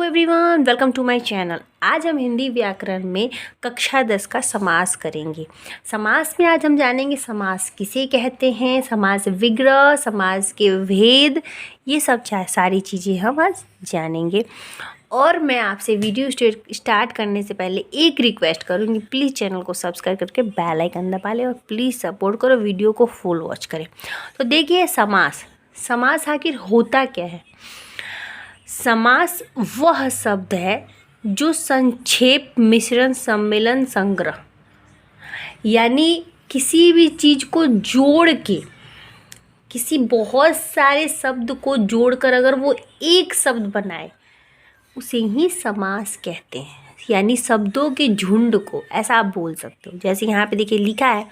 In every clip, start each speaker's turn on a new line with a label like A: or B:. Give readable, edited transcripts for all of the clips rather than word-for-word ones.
A: Everyone, welcome to my channel. आज हम हिंदी व्याकरण में कक्षा 10 का समास करेंगे। समास में आज हम जानेंगे समास किसे कहते हैं, समास विग्रह, समास के भेद, ये सब सारी चीज़ें हम आज जानेंगे। और मैं आपसे वीडियो स्टार्ट करने से पहले एक रिक्वेस्ट करूँगी, प्लीज़ चैनल को सब्सक्राइब करके बेल आइकन दबा लें और प्लीज़ सपोर्ट करो, वीडियो को फुल वॉच करें। तो देखिए समास आखिर होता क्या है। समास वह शब्द है जो संक्षेप, मिश्रण, सम्मेलन, संग्रह, यानी किसी भी चीज़ को जोड़ के, किसी बहुत सारे शब्द को जोड़कर अगर वो एक शब्द बनाए उसे ही समास कहते हैं। यानी शब्दों के झुंड को, ऐसा आप बोल सकते हो। जैसे यहाँ पे देखिए लिखा है,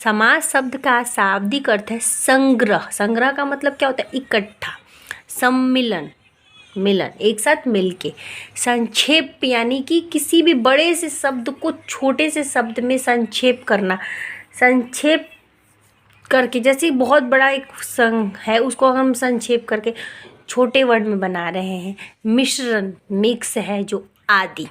A: समास शब्द का शाब्दिक अर्थ है संग्रह। संग्रह का मतलब क्या होता है? इकट्ठा। सम्मिलन, मिलन, एक साथ मिलके। संक्षेप यानी कि किसी भी बड़े से शब्द को छोटे से शब्द में संक्षेप करना। संक्षेप करके, जैसे बहुत बड़ा एक संघ है उसको हम संक्षेप करके छोटे वर्ड में बना रहे हैं। मिश्रण, मिक्स है जो, आदि।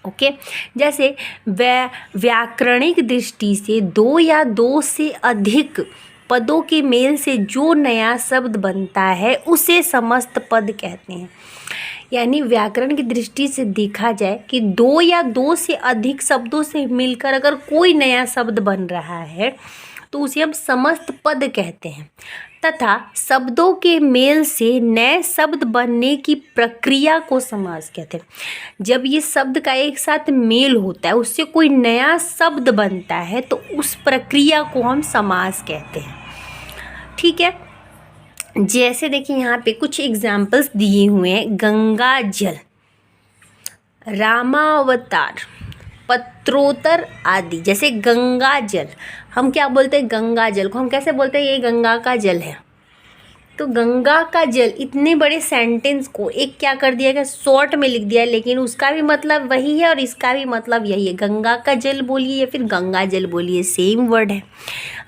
A: ओके। जैसे व्याकरणिक दृष्टि से दो या दो से अधिक पदों के मेल से जो नया शब्द बनता है उसे समस्त पद कहते हैं। यानी व्याकरण की दृष्टि से देखा जाए कि दो या दो से अधिक शब्दों से मिलकर अगर कोई नया शब्द बन रहा है तो उसे हम समस्त पद कहते हैं। तथा शब्दों के मेल से नए शब्द बनने की प्रक्रिया को समास कहते हैं। जब ये शब्द का एक साथ मेल होता है, उससे कोई नया शब्द बनता है तो उस प्रक्रिया को हम समास कहते हैं। ठीक है। जैसे देखिए यहाँ पे कुछ एग्जाम्पल्स दिए हुए हैं। गंगा जल, रामावतार, पत्रोत्तर आदि। जैसे गंगा जल, हम क्या बोलते हैं? गंगा जल को हम कैसे बोलते हैं? ये गंगा का जल है। तो गंगा का जल, इतने बड़े सेंटेंस को एक क्या कर दिया गया, शॉर्ट में लिख दिया, लेकिन उसका भी मतलब वही है और इसका भी मतलब यही है। गंगा का जल बोलिए या फिर गंगा जल बोलिए, सेम वर्ड है।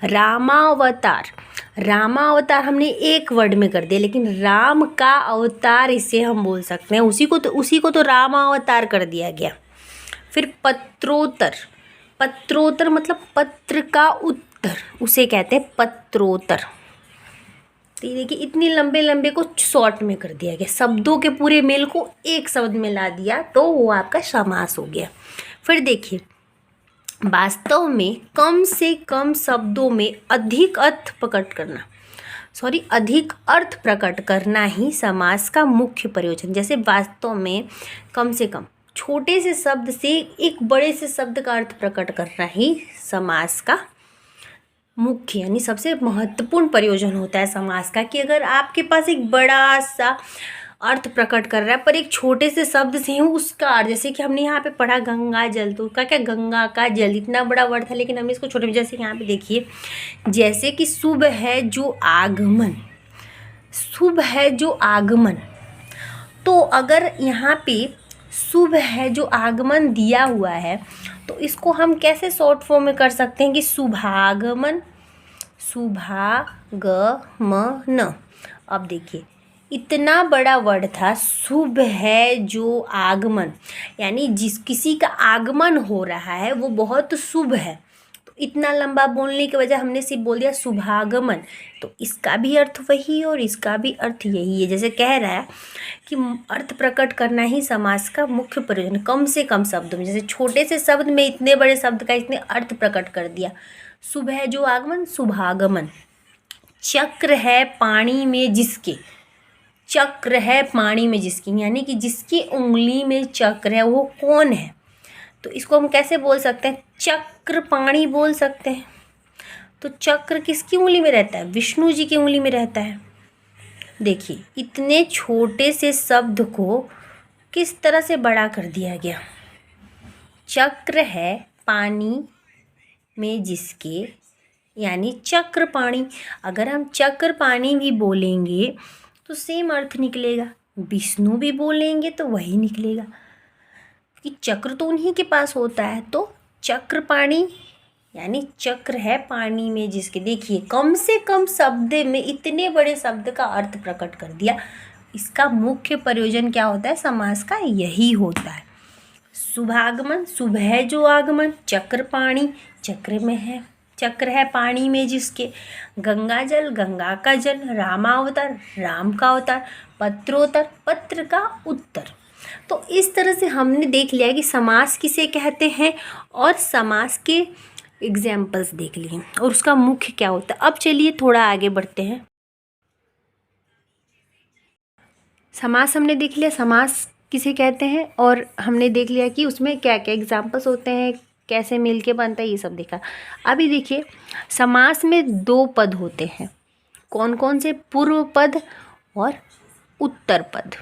A: रामावतार, रामावतार हमने एक वर्ड में कर दिया, लेकिन राम का अवतार इसे हम बोल सकते हैं। उसी को तो रामावतार कर दिया गया। फिर पत्रोत्तर, पत्रोत्तर मतलब पत्र का उत्तर, उसे कहते हैं पत्रोत्तर। तो ये देखिए इतनी लंबे लंबे को शॉर्ट में कर दिया गया, शब्दों के पूरे मेल को एक शब्द में ला दिया, तो वो आपका समास हो गया। फिर देखिए, वास्तव में कम से कम शब्दों में अधिक अर्थ प्रकट करना ही समास का मुख्य प्रयोजन। जैसे वास्तव में, कम से कम, छोटे से शब्द से एक बड़े से शब्द का अर्थ प्रकट करना ही समास का मुख्य यानी सबसे महत्वपूर्ण प्रयोजन होता है समास का। कि अगर आपके पास एक बड़ा सा अर्थ प्रकट कर रहा है पर एक छोटे से शब्द से ही उसका अर्थ, जैसे कि हमने यहाँ पे पढ़ा गंगा जल, तो उसका क्या, गंगा का जल, इतना बड़ा वर्ड था लेकिन हमने इसको छोटे में, जैसे यहाँ पे देखिए, जैसे कि शुभ है जो आगमन, शुभ है जो आगमन। तो अगर यहाँ पे शुभ है जो आगमन दिया हुआ है तो इसको हम कैसे शॉर्ट फॉर्म में कर सकते हैं कि शुभागमन, शुभागमन। अब देखिए इतना बड़ा वर्ड था, शुभ है जो आगमन, यानी किसी का आगमन हो रहा है वो बहुत शुभ है। तो इतना लंबा बोलने के वजह हमने सिर्फ बोल दिया शुभागमन, तो इसका भी अर्थ वही और इसका भी अर्थ यही है। जैसे कह रहा है कि अर्थ प्रकट करना ही समास का मुख्य प्रयोजन, कम से कम शब्दों में। जैसे छोटे से शब्द में इतने बड़े शब्द का इसने अर्थ प्रकट कर दिया। शुभ है जो आगमन, शुभागमन। चक्र है पानी में जिसके, चक्र है पानी में जिसकी, यानी कि जिसकी उंगली में चक्र है वो कौन है, तो इसको हम कैसे बोल सकते हैं? चक्र पाणी बोल सकते हैं। तो चक्र किसकी उंगली में रहता है? विष्णु जी की उंगली में रहता है। देखिए इतने छोटे से शब्द को किस तरह से बड़ा कर दिया गया। चक्र है पानी में जिसके, यानी चक्र पाणी। अगर हम चक्र पाणी भी बोलेंगे तो सेम अर्थ निकलेगा, विष्णु भी बोलेंगे तो वही निकलेगा, कि चक्र तो उन्हीं के पास होता है। तो चक्र पाणी यानी चक्र है पानी में जिसके। देखिए कम से कम शब्द में इतने बड़े शब्द का अर्थ प्रकट कर दिया, इसका मुख्य प्रयोजन क्या होता है समास का, यही होता है। शुभागमन, शुभ है जो आगमन। चक्र पाणी, चक्र में है, चक्र है पानी में जिसके। गंगा जल, गंगा का जल। रामावतार, राम का अवतार। पत्रोत्तर, पत्र का उत्तर। तो इस तरह से हमने देख लिया कि समास किसे कहते हैं और समास के एग्जाम्पल्स देख लिए और उसका मुख्य क्या होता है। अब चलिए थोड़ा आगे बढ़ते हैं। समास हमने देख लिया, समास किसे कहते हैं, और हमने देख लिया कि उसमें क्या क्या एग्जाम्पल्स होते हैं, कैसे मिलके बनता है, ये सब देखा। अभी देखिए समास में दो पद होते हैं। कौन कौन से? पूर्व पद और उत्तर पद।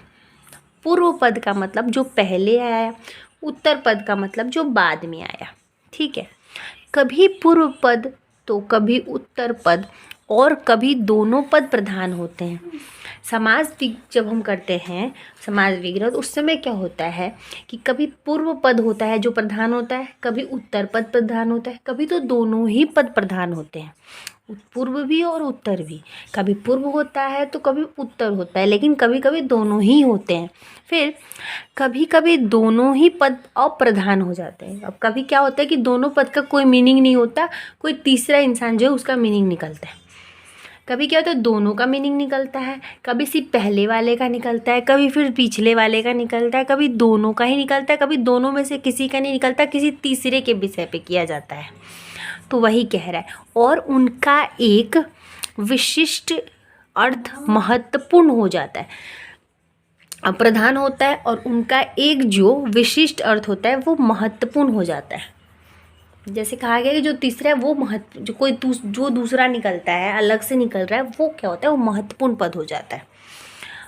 A: पूर्व पद का मतलब जो पहले आया, उत्तर पद का मतलब जो बाद में आया। ठीक है, कभी पूर्व पद तो कभी उत्तर पद और कभी दोनों पद प्रधान होते हैं। समास जब हम करते हैं समास विग्रह, तो उस समय क्या होता है कि कभी पूर्व पद होता है जो प्रधान होता है, कभी उत्तर पद प्रधान होता है, कभी तो दोनों ही पद प्रधान होते हैं, पूर्व भी और उत्तर भी। कभी पूर्व होता है तो कभी उत्तर होता है, लेकिन कभी कभी दोनों ही होते हैं। फिर कभी कभी दोनों ही पद अप्रधान हो जाते हैं। अब कभी क्या होता है कि दोनों पद का कोई मीनिंग नहीं होता, कोई तीसरा इंसान जो है उसका मीनिंग निकलता है। कभी क्या होता है दोनों का मीनिंग निकलता है, कभी सिर्फ पहले वाले का निकलता है, कभी फिर पिछले वाले का निकलता है, कभी दोनों का ही निकलता है, कभी दोनों में से किसी का नहीं निकलता, किसी तीसरे के विषय पे किया जाता है। तो वही कह रहा है, और उनका एक विशिष्ट अर्थ महत्वपूर्ण हो जाता है। प्रधान होता है और उनका एक जो विशिष्ट अर्थ होता है वो महत्वपूर्ण हो जाता है। जैसे कहा गया कि जो तीसरा है वो जो दूसरा निकलता है, अलग से निकल रहा है, वो क्या होता है, वो महत्वपूर्ण पद हो जाता है।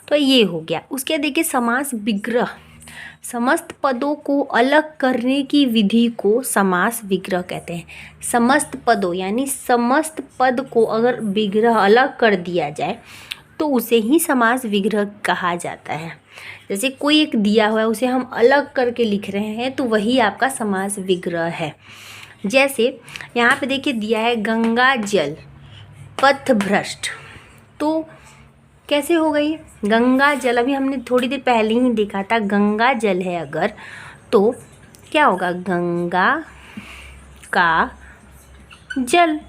A: तो ये हो गया। उसके देखिए समास विग्रह, समस्त पदों को अलग करने की विधि को समास विग्रह कहते हैं। समस्त पदों यानी समस्त पद को अगर विग्रह अलग कर दिया जाए तो उसे ही समास विग्रह कहा जाता है। जैसे कोई एक दिया हुआ है उसे हम अलग करके लिख रहे हैं तो वही आपका समास विग्रह है। जैसे यहाँ पे देखिए दिया है गंगा जल पथभ्रष्ट, तो कैसे हो गई गंगा जल? अभी हमने थोड़ी देर पहले ही देखा था, गंगा जल है अगर तो क्या होगा, गंगा का जल।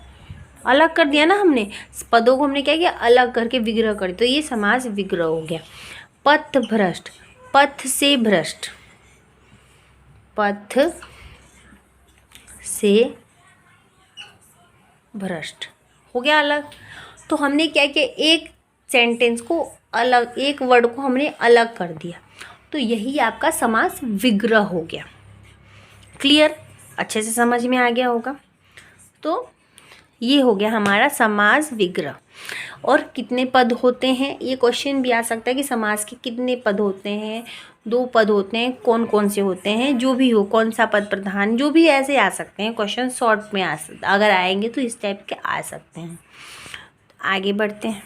A: अलग कर दिया ना हमने, पदों को हमने क्या किया, अलग करके विग्रह कर दिया, तो ये समास विग्रह हो गया। पथ भ्रष्ट, पथ से भ्रष्ट, पथ से भ्रष्ट हो गया अलग। तो हमने क्या किया, एक सेंटेंस को अलग, एक वर्ड को हमने अलग कर दिया, तो यही आपका समास विग्रह हो गया। क्लियर? अच्छे से समझ में आ गया होगा। तो ये हो गया हमारा समास विग्रह। और कितने पद होते हैं, ये क्वेश्चन भी आ सकता है कि समास के कितने पद होते हैं, 2 पद होते हैं, कौन कौन से होते हैं, जो भी हो, कौन सा पद प्रधान, जो भी ऐसे आ सकते हैं क्वेश्चन, शॉर्ट में अगर आएंगे तो इस टाइप के आ सकते हैं। आगे बढ़ते हैं,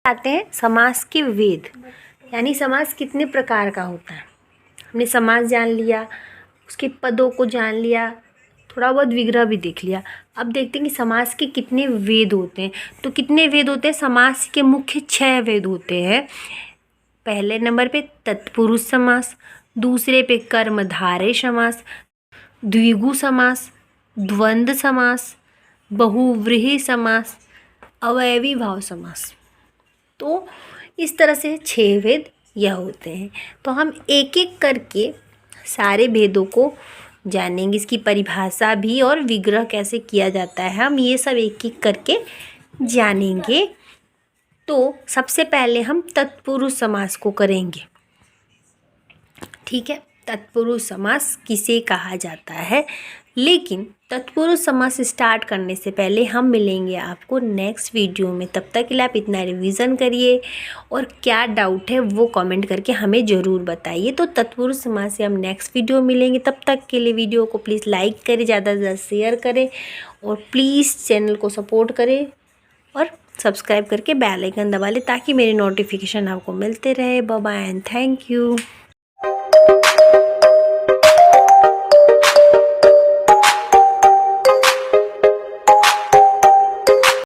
A: आते हैं समास के वेद, यानी समास कितने प्रकार का होता है। हमने समास जान लिया, उसके पदों को जान लिया, थोड़ा बहुत विग्रह भी देख लिया। अब देखते हैं कि समास के कितने वेद होते हैं। तो कितने वेद होते हैं? समास के मुख्य 6 वेद होते हैं। पहले नंबर पे तत्पुरुष समास, दूसरे पे कर्मधारय समास, द्विगु समास, द्वंद्व समास, बहुव्रीहि समास, अवयवी भाव समास। तो इस तरह से 6 भेद यह होते हैं। तो हम एक एक करके सारे भेदों को जानेंगे, इसकी परिभाषा भी और विग्रह कैसे किया जाता है, हम ये सब एक एक करके जानेंगे। तो सबसे पहले हम तत्पुरुष समास को करेंगे। ठीक है, तत्पुरुष समास किसे कहा जाता है। लेकिन तत्पुरुष समास स्टार्ट करने से पहले हम मिलेंगे आपको नेक्स्ट वीडियो में। तब तक के लिए आप इतना रिवीजन करिए और क्या डाउट है वो कमेंट करके हमें ज़रूर बताइए। तो तत्पुरुष समास से हम नेक्स्ट वीडियो मिलेंगे। तब तक के लिए वीडियो को प्लीज़ लाइक करें, ज़्यादा से ज़्यादा शेयर करें और प्लीज़ चैनल को सपोर्ट करें और सब्सक्राइब करके बेल आइकन दबा लें ताकि मेरे नोटिफिकेशन आपको मिलते रहे। Bye bye and thank you.